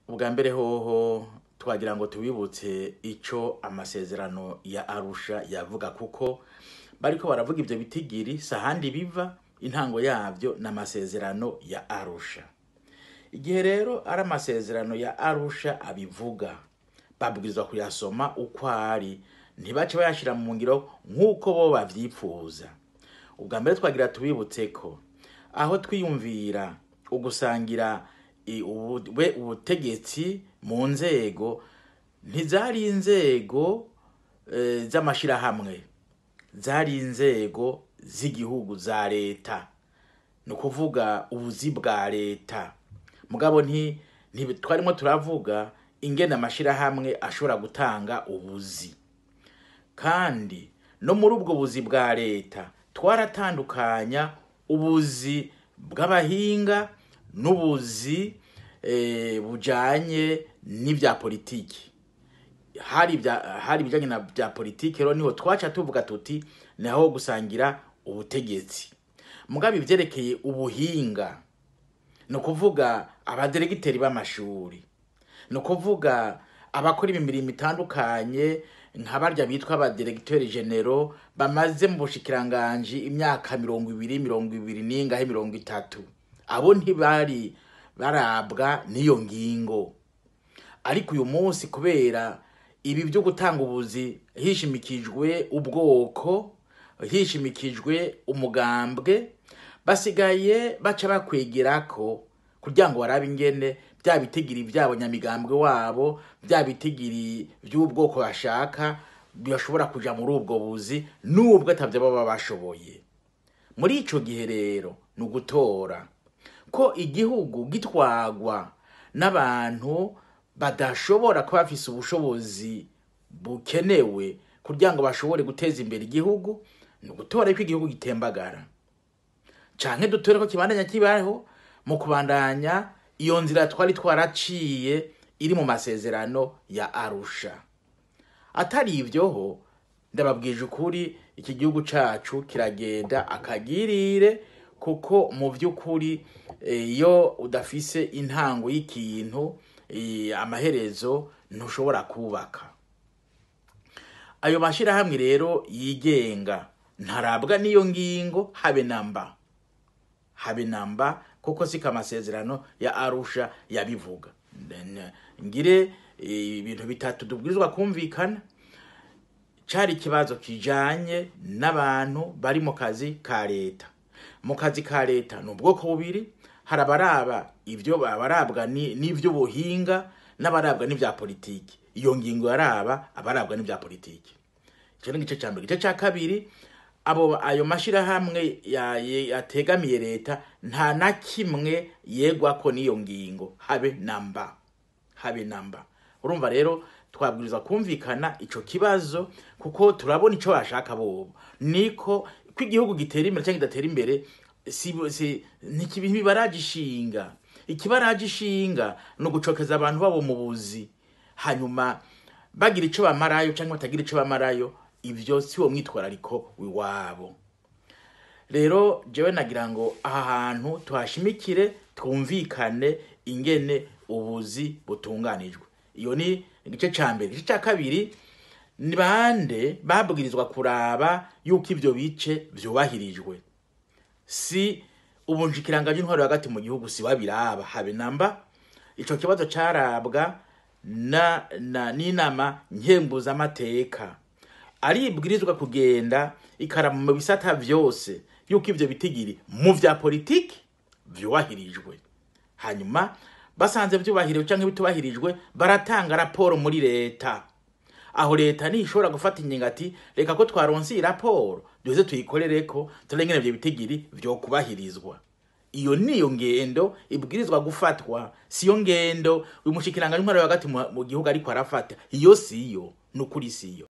Ubwa mbere hoho twagira ngo tubibutse ico amasezerano ya Arusha yavuga, kuko bariko baravuga ivyo bitigiri sahandi biva, intango yavyo n'amasezerano ya Arusha. Igihe rero ari amasezerano ya Arusha abivuga, babwirizwa kuyasoma uko ari, ntibace bayashira mu ngiro nk'uko bo bavyipfuza. Ubwa mbere twagira tubibutse ko aho twiyumvira ugusangira ubutegetsi mu nzego, ntizari inzego z'amashirahamwe, zari inzego z'igihugu za leta, no kuvuga ubuzi bwa leta. Mugabo twarimo turavuga ingene amashirahamwe ashobora gutanga ubuzi, kandi no muri ubwo buzi bwa leta twaratandukanya ubuzi bw'abahinga n'ubuzi bujanye n'ivya politiki. Hari bijanye na bya politiki rero niho twaca tuvuga tuti naho gusangira ubutegetsi. Mugabe ivyerekeye ubuhinga, no kuvuga abaderegiteri b'amashuri, no kuvuga abakora imirimo itandukanye nk'abarya bitwa abaderegiteri genero bamaze mu bushikiranganje imyaka 20 n'ingahe 30, abo ntibari barabwa niyo ngingo. Ariko uyu munsi kubera ibi byo gutanga ubuzi hishimikijwe ubwoko, hishimikijwe umugambwe, basigaye baca bakwegerako kugira ngo barabe ingene bya bitigiri byabo nyamigambwe wabo, bya bitigiri by'ubwoko bashaka bishobora kuja muri ubwo buzi nubwo atavyo baba bashoboye. Muri ico gihe rero no gutora ko igihugu gitwagwa n'abantu badashobora kuba bafise ubushobozi bukenewe kugira ngo bashobore guteza imbere igihugu, no gutora ko igihugu gitembagara. Canke dutore ko kibandanya kibaho mu kubandanya iyo nzira twari twaraciye iri mu masezerano ya Arusha. Atari ivyoho ndababwije ukuri iki gihugu cacu kiragenda akagirire, kuko mu vy'ukuri iyo udafise intango y'ikintu amaherezo ntushobora kubaka. Ayo mashirahamwe rero yigenga ntarabwa niyo ngingo habe namba, kuko sika amasezerano ya Arusha yabivuga. Ngire ibintu bitatu dubwirizwa kumvikana. Cari kibazo kijanye n'abantu bari mu kazi ka leta. Mu kazi ka leta n'ubwoko bubiri, harabaraba ivyo barabwa n'ivyo buhinga n'abarabwa n'ivya politiki. Iyo ngingo yaraba abarabwa n'ivya politiki. Ico n'igice ca mbere. Igice ca kabiri, ayo mashirahamwe yategamiye leta nta na kimwe yegwa ko niyo ngingo habe namba. Urumva rero twabwirizwa kumvikana ico kibazo, kuko turabona ico bashaka bobo niko ko igihugu gitera imbere cyangwa kidatera imbere. Ntibaragishinga. Ikibaragishinga no gucokeza abantu babo mu buzi, hanyuma bagira ico bamarayo cyangwa batagira ico bamarayo, ivyo siwo mwitwarariko wiwabo. Rero jewe nagira ngo aha hantu tuhashimikire, twumvikane ingene ubuzi butunganijwe. Iyo ni igice ca mbere. Igice ca kabiri, ni bande babwirizwa kuraba yuko ivyo bice vyubahirijwe. Si ubunjikiranganje intwaro hagati mu gihugu si babiraba habe namba. Ico kibazo carabwa n'inama nkembuza amateka, aribwirizwa kugenda ikarama mu bisata vyose yuko ivyo bitigiri mu vya politiki vyubahirijwe. Hanyuma basanze vyubahiriwe canke bitubahirijwe, baratanga raporo muri leta. Aho leta nishobora gufata ingingo ati reka ko twaronse raporo duze tuyikorereko turengene ivyo bitigiri vyo kubahirizwa. Iyo niyo ngendo ibwirizwa gufatwa, siyo ngendo uyu mushikiranganje intwaro hagati mu gihugu ariko arafata. Iyo siyo, nukuri siyo.